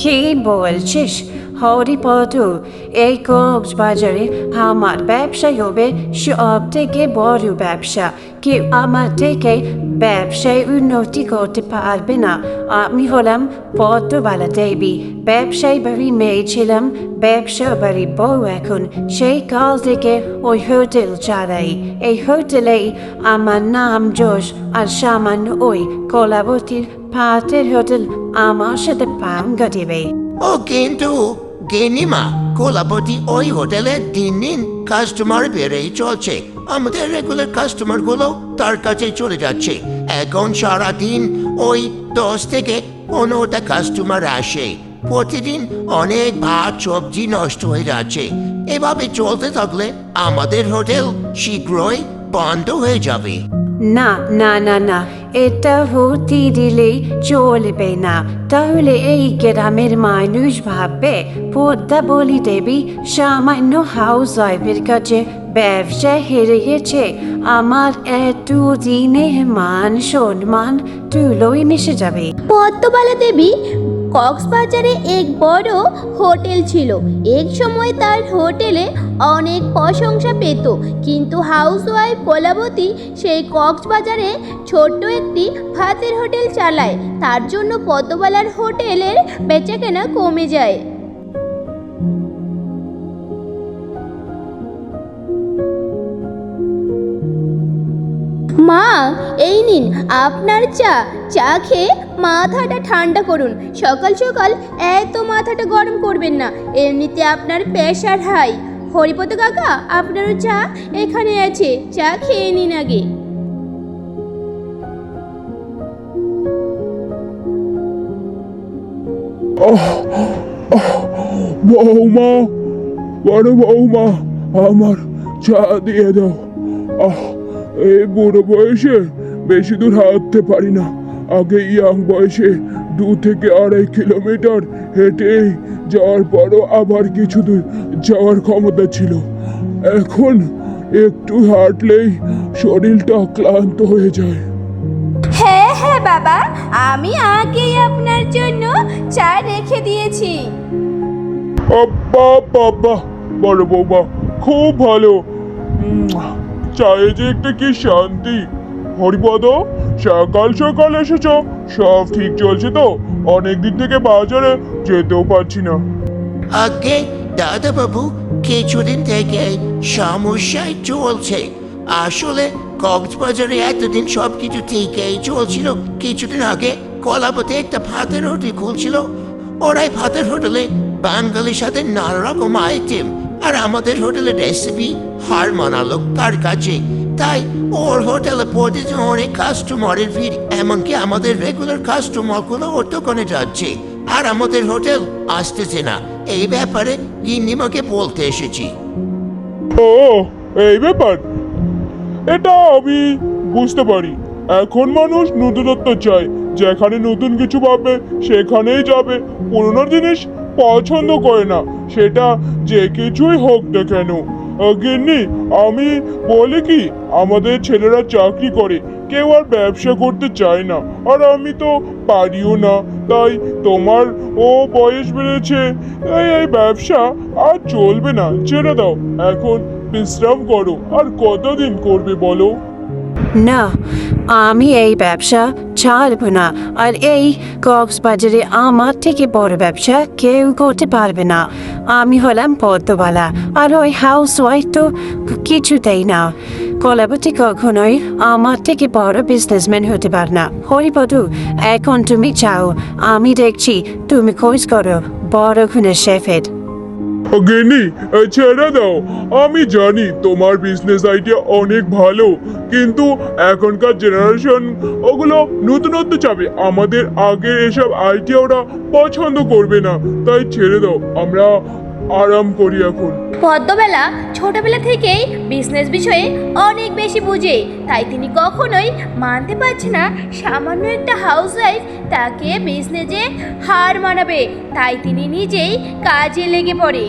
কি বলছিস হরিপদ? এই কক্সবাজারে আমার ব্যবসা হবে সব থেকে বড় ব্যবসা। কেউ আমার থেকে ব্যবসায় উন্নতি করতে পারবে না। আমি হলাম পদ্মবালা দেবী, ব্যবসায়ী বাড়ি মেয়ে ছিলাম, ব্যবসা বাড়ি বউ এখন। সেই কাল থেকে ওই হোটেল চালাই। এই হোটেলেই আমার নাম যশ, আর সামান্য ওই কলাবতীর পাটের হোটেল আমার সাথে পাঙ্গা দেবে। ও কিন্তু গিন্নিমা, কোলাপতি ওই হোটেলে দিন দিন কাস্টমার বেড়েই চলছে। আমাদের রেগুলার কাস্টমার গুলো তার কাছে চলে যাচ্ছে। এখন সারাদিন ওই 10 থেকে 15টা কাস্টমার আসে। প্রতিদিন অনেক ভাত সবজি নষ্ট হয়ে যাচ্ছে। এভাবে চলতে থাকলে আমাদের হোটেল শীঘ্রই বন্ধ হয়ে যাবে। না না না না, এটা হতে দিলেই চলবে না। তাহলে এই গ্রামের মানুষ ভাববে পদ্মাবলী দেবী সামান্য হাউস ওয়াইফের কাছে ব্যবসা হেরে গেছে। আমার এত দিনে মান সম্মান তুলোই মিশে যাবে। পদ্মবালা দেবী কক্সবাজারে এক বড় হোটেল ছিল। এক সময় তার হোটেলে অনেক প্রশংসা পেত, কিন্তু হাউসওয়াইফ কলাবতী সেই কক্সবাজারে ছোট্ট একটি ভাতের হোটেল চালায়। তার জন্য পদ্মবালার হোটেলের বেচাকেনা কমে যায়। মা, এই নিন আপনার চা। চা খেয়ে মাথাটা ঠান্ডা করুন। সকাল সকাল এত মাথাটা গরম করবেন না, এমনিতে আপনার প্রেশার হাই। হরিপদ কাকা, আপনারও চা এখানে আছে, চা খেয়ে নিন আগে। বৌমা, বড় বৌমা, আমার চা দিয়ে দাও। এই বুড়ো বয়সে বেশি দূর হাঁটতে পারি না। আগে ইয়াং বয়সে 2 থেকে 2.5 কিলোমিটার হেঁটে যাওয়ার পরও আবার কিছু দূর যাওয়ার ক্ষমতা ছিল। এখন একটু হাঁটলেই শরীরটা ক্লান্ত হয়ে যায়। হ্যাঁ হ্যাঁ বাবা, আমি আগেই আপনার জন্য চা রেখে দিয়েছি। বাবা বাবা, বড় বৌমা খুব ভালো। চায়ে যে একটা কি শান্তি। হরিপদ, সকাল সকাল এসেছ, সব ঠিক চলছে তো? অনেকদিন থেকে বাজারে যেতেও পারছি না। আগে দাদা বাবু, কিছুদিন থেকে সমস্যায় চলছে। আসলে কক্সবাজারে এতদিন সবকিছু ঠিকই চলছিল। কিছুদিন আগে কলাপতে একটা ভাতের হোটেল খুলছিল। ওরাই ভাতের হোটেলে বাঙালির সাথে নানা রকম আইটেম আর আমাদের হোটেলের রেসিপি হার মানালো তার কাছে। তাই ওর হোটেলে প্রতিদিন অনেক কাস্টমারের ভিড়, এমনকি আমাদের রেগুলার কাস্টমারগুলো ওর দোকানে যাচ্ছে আর আমাদের হোটেল আসতেছে না। এই ব্যাপারে গিন্নিমাকে বলতে এসেছি। ও, এই ব্যাপার, এটা আমি বুঝতে পারি। এখন মানুষ নতুনত্ব চায়, যেখানে নতুন কিছু পাবে সেখানেই যাবে। পুরনো জিনিস পছন্দ করে না, সেটা যে কিছুই হোক না কেন। গিন্নি, আমি বলি কি, আমাদের ছেলেরা চাকরি করে, কেউ আর ব্যবসা করতে চায় না, আর আমি তো পারিও না। তাই তোমার ও বয়স বেড়েছে, এই ব্যবসা আর চলবে না, ছেড়ে দাও। এখন বিশ্রাম করো। আর কতদিন করবে বলো? না, আমি এই ব্যবসা ছাড়ব না। আর এই কক্সবাজারে আমার থেকে বড় ব্যবসা কেউ করতে পারবে না। আমি হলাম পদ্মবালা, আর ওই হাউস ওয়াইফ তো কিছুতেই না। কলাবতী কখনোই আমার থেকে বড় বিজনেসম্যান হতে পারে না। হরিপদ, এখন তুমি চাও, আমি দেখছি তুমি খোঁজ করো বড় খুনের শেফের। গিন্নি, ছেড়ে দাও। আমি জানি তোমার বিজনেস আইডিয়া অনেক ভালো, কিন্তু এখনকার জেনারেশন ওগুলো নতুনত্ব চাবে। আমাদের আগের এসব আইডিয়া ওরা পছন্দ করবে না। তাই ছেড়ে দাও, আমরা আরাম করি এখন। পদ্মবেলা ছোটবেলা থেকেই বিজনেস বিষয়ে অনেক বেশি বুঝে, তাই তিনি কখনোই মানতে পারছে না সামান্য একটা হাউসওয়াইফ তাকে বিজনেসে হার মানাবে। তাই তিনি নিজেই কাজে লেগে পড়ে।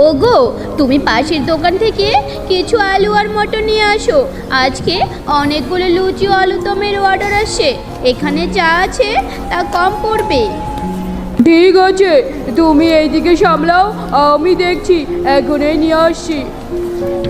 ওগো, তুমি পাশের দোকান থেকে কিছু আলু আর মটর নিয়ে আসো। আজকে অনেকগুলো লুচি ও আলুদমের অর্ডার আসছে। এখানে যা আছে তা কম পড়বে। ঠিক আছে, তুমি এইদিকে সামলাও, আমি দেখছি, এখনই নিয়ে আসছি।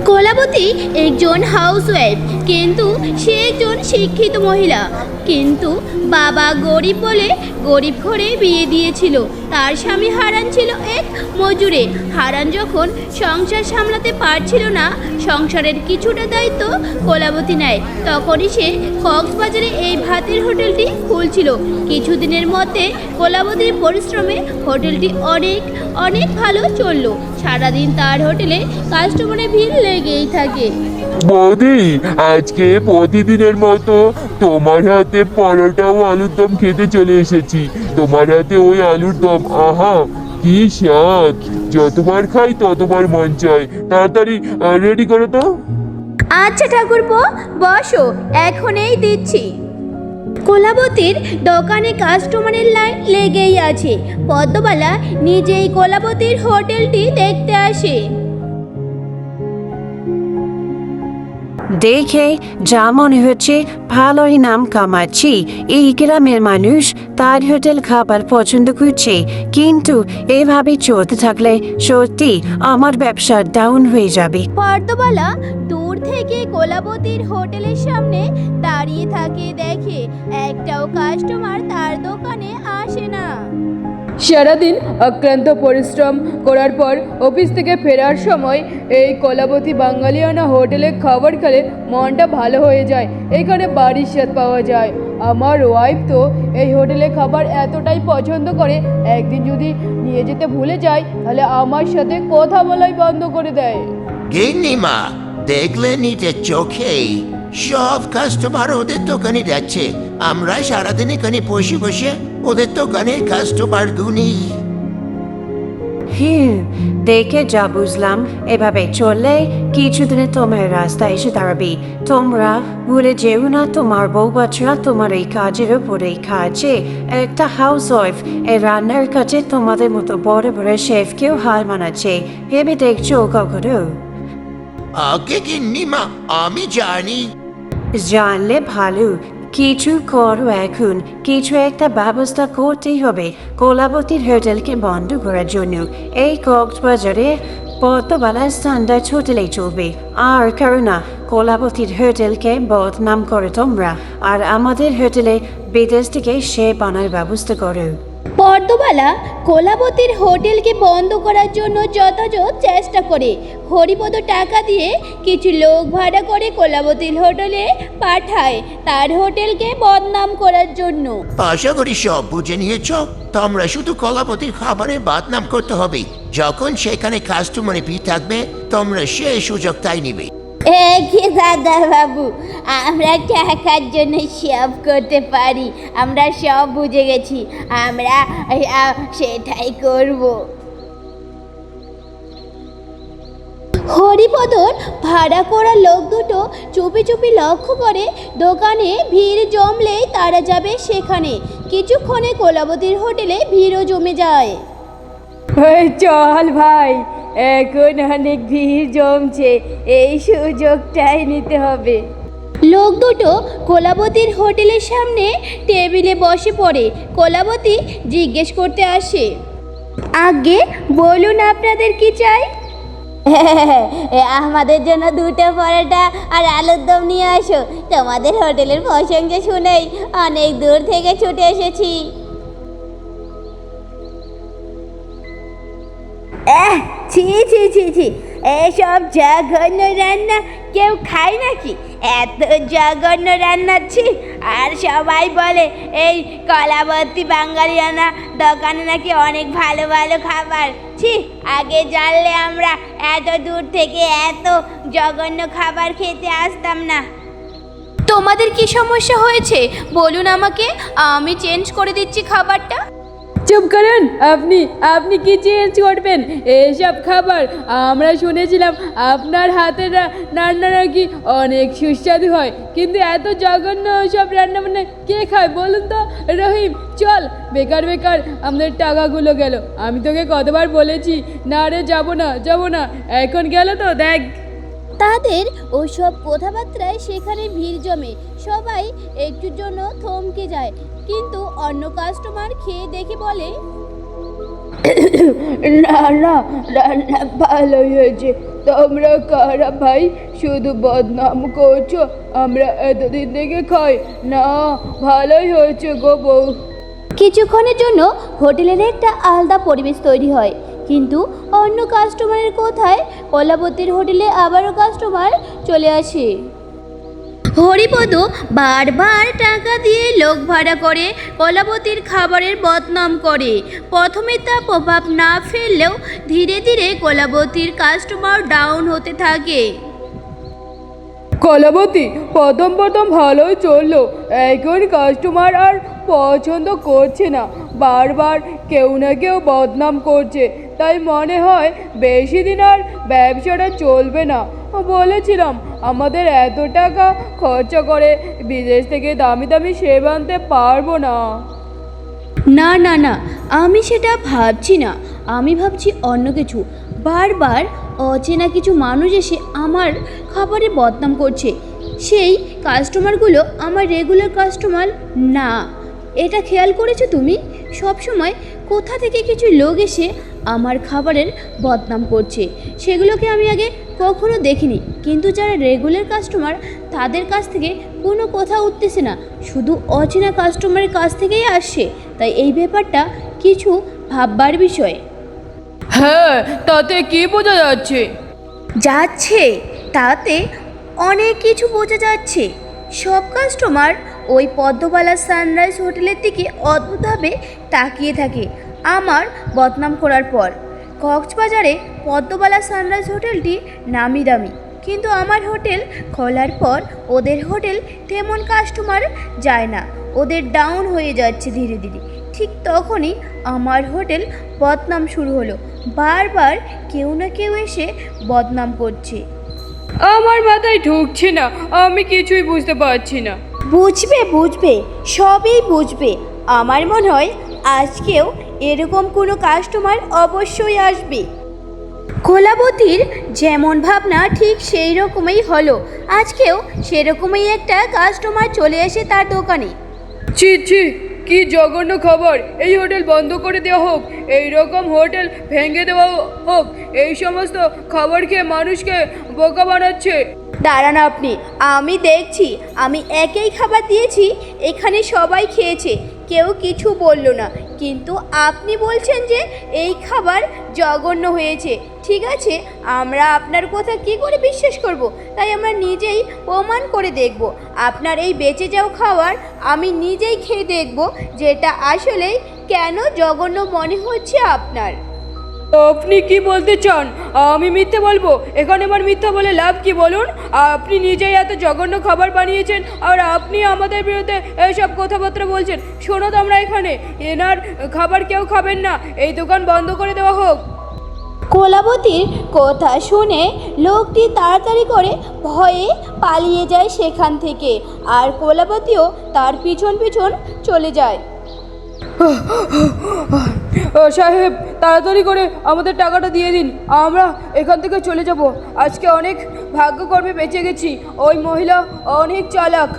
কলাবতী একজন হাউসওয়াইফ, কিন্তু সে একজন শিক্ষিত মহিলা। কিন্তু বাবা গরিব বলে গরিব ঘরে বিয়ে দিয়েছিল। তার স্বামী হারান ছিল এক মজুরে। হারান যখন সংসার সামলাতে পারছিল না, সংসারের কিছুটা দায়িত্ব কলাবতী নেয়। তখনই সে কক্সবাজারে এই ভাতের হোটেলটি খুলছিল। কিছুদিনের মধ্যে কলাবতীর পরিশ্রমে হোটেলটি অনেক অনেক ভালো চলল। সারাদিন তার হোটেলে কাস্টমারের ভিড় লেগেই থাকে। বৌদি, আজকে প্রতিদিনের মতো তোমার হাতে পরোটা ও আলুর দম খেতে চলে এসেছি। তোমার হাতে ওই আলুর দম, আহা কি স্বাদ! যতবার খাই ততবার মন চায়। তাড়াতাড়ি রেডি করো তো। আচ্ছা ঠাকুরপো, বসো, এখনই দিচ্ছি। কলাবতীর দোকানে কাস্টমারের লাইন লেগেই আছে। পদ্মবালা নিজেই কলাবতীর হোটেলটি দেখতে আসে। দেখে যা মনে হচ্ছে ভালোই নাম কামাচ্ছি। এই গ্রামের মানুষ তার হোটেল খাবার পছন্দ করছে, কিন্তু এভাবে চলতে থাকলে সত্যি আমার ব্যবসা ডাউন হয়ে যাবে। পদ্মবালা দূর থেকে কলাবতীর হোটেলের সামনে দাঁড়িয়ে থাকে, দেখে একটাও কাস্টমার তার দোকানে আসে না। সারাদিন অক্লান্ত পরিশ্রম করার পর অফিস থেকে ফেরার সময় এই কলাবতী বাঙালিয়ানা হোটেলে খাবার খেলে মনটা ভালো হয়ে যায়। এখানে বাড়ির স্বাদ পাওয়া যায়। আমার ওয়াইফ তো এই হোটেলে খাবার এতটাই পছন্দ করে, একদিন যদি নিয়ে যেতে ভুলে যায় তাহলে আমার সাথে কথা বলাই বন্ধ করে দেয়। গিন্নিমা, দেখলে নিজের চোখে সব কাস্টমার ওদের দোকানে যাচ্ছে। আমরা সারাদিন এখানে বসে বসে ওদের দোকানে কাস্টমার গুনি। দেখে যা বুঝলাম, এভাবে চললে কিছুদিনে তোমার রাস্তায় এসে দাঁড়াবি। তোমরা ভুলে যেও না, তোমার বউ বাচ্চারা তোমার এই কাজের উপরেই খাচ্ছে। একটা হাউস ওয়াইফ এই রান্নার কাজে তোমাদের মতো বড় বড় শেফকেও হার মানাচ্ছে। ভেবে দেখছো কখনো? আগে গিন্নিমা, আমি জানি। জানলে ভালো, কিছু করো এখন। কিছু একটা ব্যবস্থা করতেই হবে কলাবতীর হোটেলকে বন্ধ করার জন্য। এই কক্সবাজারে পদ্মবালার স্ট্যান্ডার্ড হোটেলেই চলবে। আর কারো না, কলাবতীর হোটেলকে বদনাম করে তোমরা, আর আমাদের হোটেলে বিদেশ থেকে সে বানার ব্যবস্থা করো। পদ্মবালা কলাবতীর হোটেলকে বন্ধ করার জন্য যথাযথ চেষ্টা করে। হরিপদ টাকা দিয়ে কিছু লোক ভাড়া করে কলাবতীর হোটেলে পাঠায় তার হোটেলকে বদনাম করার জন্য। আশা করি সব বুঝে নিয়েছ। তোমরা শুধু কলাপতির খাবারে বদনাম করতে হবে। যখন সেখানে কাস্টমারে ভিড় থাকবে, তোমরা সেই সুযোগ তাই নিবে। কি দাদা বাবু, আমরা টাকার জন্য সব করতে পারি। আমরা সব বুঝে গেছি, আমরা সেটাই করব। হরিপদর ভাড়া করা লোক দুটো চুপি চুপি লক্ষ্য করে দোকানে ভিড় জমলেই তারা যাবে সেখানে। কিছুক্ষণে কলাবতীর হোটেলে ভিড়ও জমে যায়। চল ভাই, এখন অনেক ভিড় জমছে, এই সুযোগটাই নিতে হবে। লোক দুটো কলাবতীর হোটেলের সামনে টেবিলে বসে পড়ে। কলাবতী জিজ্ঞেস করতে আসে, আগে বলুন আপনাদের কি চাই? আমাদের জন্য দুটো পরোটা আর আলুর দম নিয়ে আসো। তোমাদের হোটেলের প্রশংসা শুনেই অনেক দূর থেকে ছুটে এসেছি। ছি ছি ছি ছি, এসব জঘন্য রান্না কেউ খায় নাকি? এত জঘন্য রান্না, ছি! আর সবাই বলে এই কলাবতী বাঙালিয়ানা দোকানে নাকি অনেক ভালো ভালো খাবার। ছি! আগে জানলে আমরা এত দূর থেকে এত জঘন্য খাবার খেতে আসতাম না। তোমাদের কি সমস্যা হয়েছে বলুন আমাকে, আমি চেঞ্জ করে দিচ্ছি খাবারটা। চুপ করেন আপনি আপনি কি চেঞ্জ করবেন এসব খাবার? আমরা শুনেছিলাম আপনার হাতের রান্না নাকি অনেক সুস্বাদু হয়, কিন্তু এত জঘন্য সব রান্না বান্না কে খায় বলুন তো? রহিম চল, বেকার বেকার আমাদের টাকাগুলো গেল। আমি তোকে কতবার বলেছি না রে, যাবো না, এখন গেল তো দেখ। তাদের ওসব কথাবার্তায় সেখানে ভিড় জমে। সবাই একটুর জন্য থমকে যায়, কিন্তু অন্য কাস্টমার খেয়ে দেখে বলে, না রান্না ভালো হয়েছে। তোমরা কারা ভাই শুধু বদনাম করছো? আমরা এতদিন থেকে খাই না, ভালোই হয়েছে গো বউ। কিছুক্ষণের জন্য হোটেলের একটা আলাদা পরিবেশ তৈরি হয়, কিন্তু অন্য কাস্টমারের কথায় কলাবতীর হোটেলে আবারও কাস্টমার চলে আসে। হরিপদ বারবার টাকা দিয়ে লোক ভাড়া করে কলাবতীর খাবারের বদনাম করে। প্রথমে তা প্রভাব না ফেললেও ধীরে ধীরে কলাবতীর কাস্টমার ডাউন হতে থাকে। কলাবতী প্রথম ভালোই চললো, এখন কাস্টমার আর পছন্দ করছে না, বারবার কেউ না কেউ বদনাম করছে। তাই মনে হয় বেশি দিন আর ব্যবসাটা চলবে না। বলেছিলাম আমাদের এত টাকা খরচা করে বিদেশ থেকে দামি দামি সেব আনতে পারবো না। না আমি সেটা ভাবছি না, আমি ভাবছি অন্য কিছু। বারবার অচেনা কিছু মানুষ এসে আমার খাবারে বদনাম করছে। সেই কাস্টমারগুলো আমার রেগুলার কাস্টমার না। এটা খেয়াল করেছো তুমি? সবসময় কোথা থেকে কিছু লোক এসে আমার খাবারের বদনাম করছে। সেগুলোকে আমি আগে কখনো দেখিনি, কিন্তু যারা রেগুলার কাস্টমার তাদের কাছ থেকে কোনো কথা উঠতেছে না, শুধু অচেনা কাস্টমারের কাছ থেকেই আসছে। তাই এই ব্যাপারটা কিছু ভাববার বিষয়। হ্যাঁ, তাতে কি বোঝা যাচ্ছে? তাতে অনেক কিছু বোঝা যাচ্ছে। সব কাস্টমার ওই পদ্মবালা সানরাইজ হোটেলের দিকে অদ্ভুতভাবে তাকিয়ে থাকে আমার বদনাম করার পর। কক্সবাজারে পদ্মবালা সানরাইজ হোটেলটি নামি দামি, কিন্তু আমার হোটেল খোলার পর ওদের হোটেল তেমন কাস্টমার যায় না, ওদের ডাউন হয়ে যাচ্ছে ধীরে ধীরে। ঠিক তখনই আমার হোটেল বদনাম শুরু হলো। বারবার কেউ না কেউ এসে বদনাম করছে। আমার মাথায় ঢুকছে না, আমি কিছুই বুঝতে পারছি না। বুঝবে, সবই বুঝবে। আমার মনে হয় আজকেও এরকম কোনো কাস্টমার অবশ্যই আসবে। কলাবতীর যেমন ভাবনা ঠিক সেই রকমই হলো। আজকেও সেরকমই একটা কাস্টমার চলে আসে তার দোকানে। ছি কি জঘন্য খাবার! এই হোটেল বন্ধ করে দেওয়া হোক, এই রকম হোটেল ভেঙে দেওয়া হোক। এই সমস্ত খাবার খেয়ে মানুষকে বোকা বানাচ্ছে। দাঁড়ান আপনি, আমি দেখছি। আমি একই খাবার দিয়েছি, এখানে সবাই খেয়েছে, কেউ কিছু বলল না, কিন্তু আপনি বলছেন যে এই খাবার জঘন্য হয়েছে। ঠিক আছে, আমরা আপনার কথা কি করে বিশ্বাস করব? তাই আমরা নিজেই প্রমাণ করে দেখব। আপনার এই বেঁচে যাওয়া খাবার আমি নিজেই খেয়ে দেখব যেটা আসলেই কেন জঘন্য মনে হচ্ছে আপনার। আপনি কি বলতে চান? আমি মিথ্যে বলবো? এখানে আমার মিথ্যা বলে লাভ কি বলুন? আপনি নিজেই এত জঘন্য খাবার বানিয়েছেন, আর আপনি আমাদের বিরুদ্ধে এইসব কথাবার্তা বলছেন। শোনো তো, আমরা এখানে এনার খাবার কেউ খাবেন না, এই দোকান বন্ধ করে দেওয়া হোক। কলাবতীর কথা শুনে লোকটি তাড়াতাড়ি করে ভয়ে পালিয়ে যায় সেখান থেকে, আর কলাবতীও তার পিছন পিছন চলে যায়। সাহেব, তাড়াতাড়ি করে আমাদের টাকাটা দিয়ে দিন, আমরা এখান থেকে চলে যাব। আজকে অনেক ভাগ্যকর্মে বেঁচে গেছি, ওই মহিলা অনেক চালাক।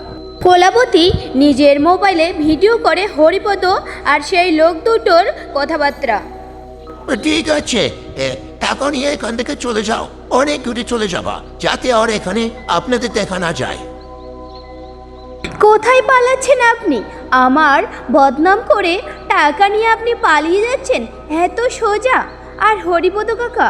কলাবতী নিজের মোবাইলে ভিডিও করে হরিপদ আর সেই লোক দুটোর কথাবার্তা। ঠিক আছে, টাকা নিয়ে এখান থেকে চলে যাও, অনেক দূরে চলে যাবা, যাতে আর এখানে আপনাদের দেখা না যায়। কোথায় পালাচ্ছেন আপনি? আমার বদনাম করে টাকা নিয়ে আপনি পালিয়ে যাচ্ছেন? এত সোজা? আর হরিপদ কাকা,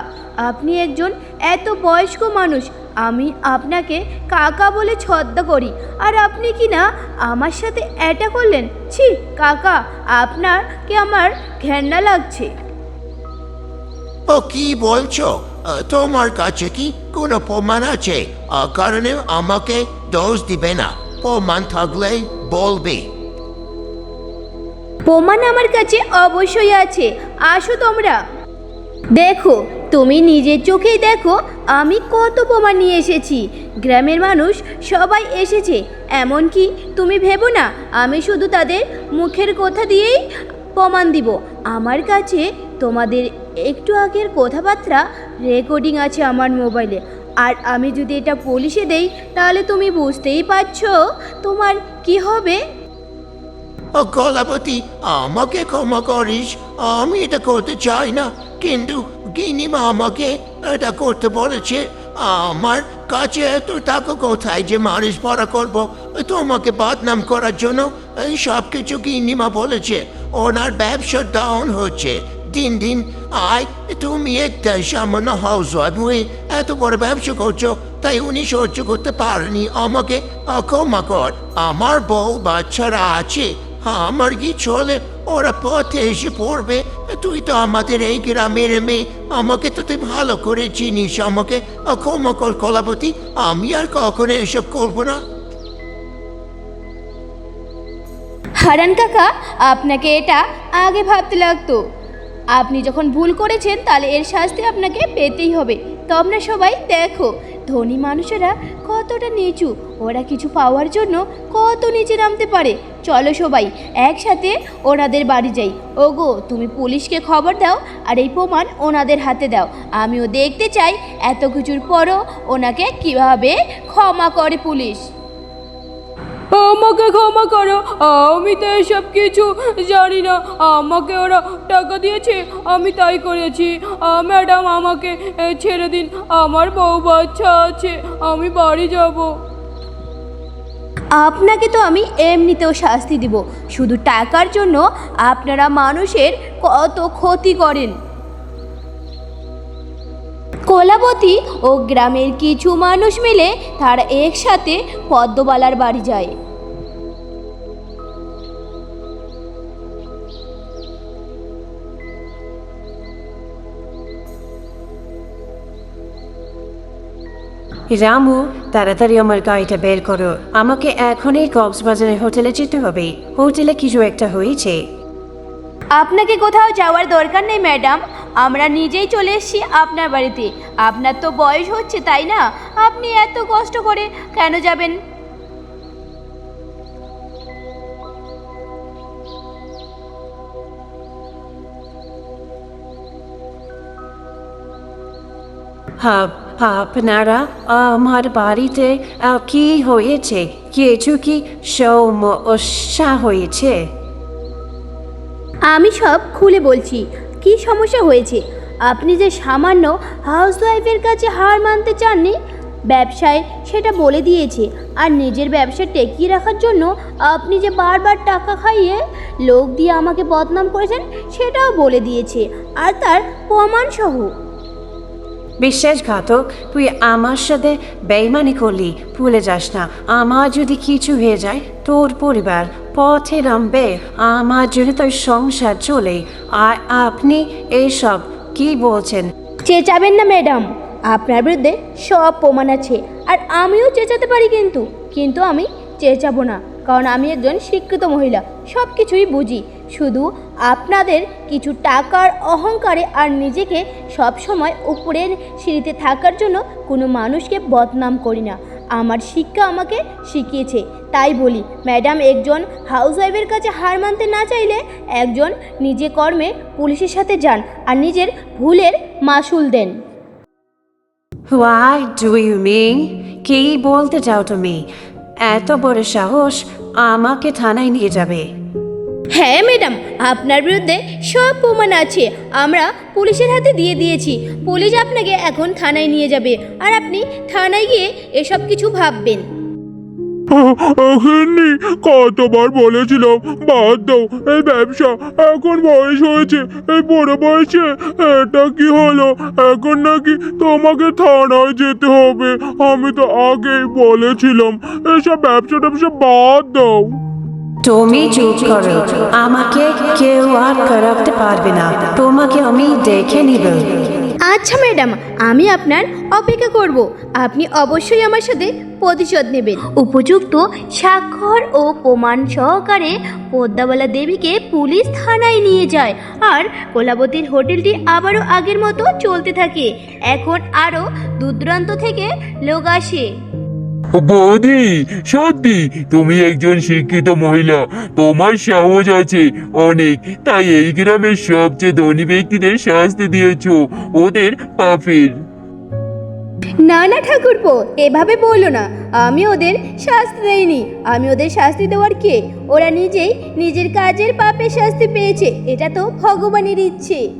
আপনি একজন এত বয়স্ক মানুষ, আমি আপনাকে কাকা বলে শ্রদ্ধা করি, আর আপনি কি না আমার সাথে এটা করলেন? ছি কাকা, আপনাকে আমার ঘেন্না লাগছে। ও কি বলছো? তোমার কাছে কি কোনো প্রমাণ আছে? কারণে আমাকে দোষ দিবে না, প্রমাণ থাকলেই বলবে। প্রমাণ আমার কাছে অবশ্যই আছে, আসো তোমরা। দেখো, তুমি নিজের চোখেই দেখো আমি কত প্রমাণ নিয়ে এসেছি। গ্রামের মানুষ সবাই এসেছে, এমনকি তুমি ভেবো না আমি শুধু তাদের মুখের কথা দিয়েই প্রমাণ দিব। আমার কাছে তোমাদের একটু আগের কথাবার্তা রেকর্ডিং আছে আমার মোবাইলে। আর আমি যদি এটা পুলিশে দেই তাহলে তুমি বুঝতেই পারছো তোমার কি হবে। ও কলাবতী, আমাকে ক্ষমা করিস, আমি এটা করতে চাই না, কিন্তু গিন্নিমা আমাকে এটা করতে বলেছে। আমার কাছে এত টাকা কোথায় যে মারিস পড়া করবো? তোমাকে বদনাম করার জন্য এই সব কিছু গিন্নিমা বলেছে। ওনার ব্যবসা ডাউন হচ্ছে দিন দিন। আয়, তুমি একটা সামান্য হাউস ওয়াইফ হয়ে এত বড় ব্যবসা করছো, তাই উনি সহ্য করতে পারেনি। আমাকে ক্ষমা কর। আমার বউ বাচ্চারা আছে, আমার কি চলে, ওরা পথে এসে পড়বে। তুই তো আমাদের এই গ্রামের মেয়ে, আমাকে তো তুই ভালো করে চিনিস। আমাকে ক্ষমা কর কলাবতী, আমি আর কখনো এসব করবো না। হারান কাকা, আপনাকে এটা আগে ভাবতে লাগতো। আপনি যখন ভুল করেছেন তাহলে এর শাস্তি আপনাকে পেতেই হবে। তোমরা সবাই দেখো ধনী মানুষেরা কতটা নিচু, ওরা কিছু পাওয়ার জন্য কত নিচে নামতে পারে। চলো সবাই একসাথে ওনাদের বাড়ি যাই। ওগো, তুমি পুলিশকে খবর দাও আর এই প্রমাণ ওনাদের হাতে দাও। আমিও দেখতে চাই এত কিছুর পরও ওনাকে কিভাবে ক্ষমা করে পুলিশ। আমাকে ক্ষমা করো, আমি তো এসব কিছু জানি না। আমাকে ওরা টাকা দিয়েছে, আমি তাই করেছি। ম্যাডাম, আমাকে ছেড়ে দিন, আমার বউ বাচ্চা আছে, আমি বাড়ি যাব। আপনাকে তো আমি এমনিতেও শাস্তি দিব, শুধু টাকার জন্য আপনারা মানুষের কত ক্ষতি করেন। কলাবতী ও গ্রামের কিছু মানুষ মিলে তারা একসাথে পদ্মবালার বাড়ি যায়। রামু, তাড়াতাড়ি আমার গাড়িটা বের করো। আমাকে এখনই কক্সবাজারের হোটেলে যেতে হবে। হোটেলে কিছু একটা হয়েছে। আপনাকে কোথাও যাওয়ার দরকার নেই ম্যাডাম, আমরা নিজেই চলে এসেছি আপনার বাড়িতে। আপনার তো বয়স হচ্ছে, তাই না? আপনি এত কষ্ট করে কেন যাবেন? আপনারা আমার বাড়িতে কি হয়েছে? কিছু কি সমস্যা হয়েছে? আমি সব খুলে বলছি কি সমস্যা হয়েছে। আপনি যে সামান্য হাউসওয়াইফের কাছে হার মানতে চাননি, ব্যবসায় সেটা বলে দিয়েছে। আর নিজের ব্যবসা টেকিয়ে রাখার জন্য আপনি যে বারবার টাকা খাইয়ে লোক দিয়ে আমাকে বদনাম করেছেন সেটাও বলে দিয়েছে, আর তার প্রমাণসহ। বিশ্বাসঘাতক, তুই আমার সাথে বেইমানি করলি। ভুলে যাস না, আমার যদি কিছু হয়ে যায় তোর পরিবার পথে নামবে, আমার জন্য তোর সংসার চলে। আর আপনি এইসব কি বলছেন? চেঁচাবেন না ম্যাডাম, আপনার বিরুদ্ধে সব প্রমাণ আছে। আর আমিও চেঁচাতে পারি, কিন্তু আমি চেঁচাবো না, কারণ আমি একজন শিক্ষিত মহিলা, সব কিছুই বুঝি। শুধু আপনাদের কিছু টাকার অহংকারে আর নিজেকে সবসময় উপরের সিঁড়িতে থাকার জন্য কোনো মানুষকে বদনাম করি না। আমার শিক্ষা আমাকে শিখিয়েছে, তাই বলি ম্যাডাম, একজন হাউসওয়াইফের কাছে হার মানতে না চাইলে একজন নিজে কর্মে পুলিশের সাথে যান আর নিজের ভুলের মাসুল দেন। What do you mean? কি বলতে চাও তুমি? এত বড় সাহস, আমাকে থানায় নিয়ে যাবে? হ্যাঁ ম্যাডাম, আপনার বিরুদ্ধে সব প্রমাণ আছে, আমরা পুলিশের হাতে দিয়ে দিয়েছি। পুলিশ আপনাকে এখন থানায় নিয়ে যাবে, আর আপনি থানায় গিয়ে এসব কিছু ভাববেন। গিন্নি, কতবার বলেছিলাম বাদ দাও এই ব্যবসা। এখন বয়স হয়েছে, এই বড় বয়সে এটা কি হলো? এখন নাকি তোমাকে থানায় যেতে হবে? আমি তো আগেই বলেছিলাম এসব ব্যবসা বাদ দাও। তুমি চুপ করো, আমাকে কেউ আর করাতে পারবে না। তোমাকে আমি দেখে নিব। আচ্ছা ম্যাডাম, আমি আপনার অপেক্ষা করব। আপনি অবশ্যই আমার সাথে প্রতিশোধ নেবেন। উপযুক্ত স্বাক্ষর ও প্রমাণ সহকারে পদ্মাবালা দেবীকে পুলিশ থানায় নিয়ে যায় আর কোলাবতীর হোটেলটি আবারও আগের মতো চলতে থাকে। এখন আরও দূর দূরান্ত থেকে লোক আসে। বৌদি, সত্যি তুমি একজন শিক্ষিত মহিলা, তোমার সাহস আছে অনেক, তাই এই গ্রামের সবচেয়ে ধনী ব্যক্তিদের শাস্তি দিয়েছো ওদের পাপের। না না ঠাকুরপো, এভাবে বলো না। আমি ওদের শাস্তি দেইনি। আমি ওদের শাস্তি দেওয়ার কে? ওরা নিজেই নিজের কাজের পাপের শাস্তি পেয়েছে। এটা তো ভগবানের ইচ্ছে।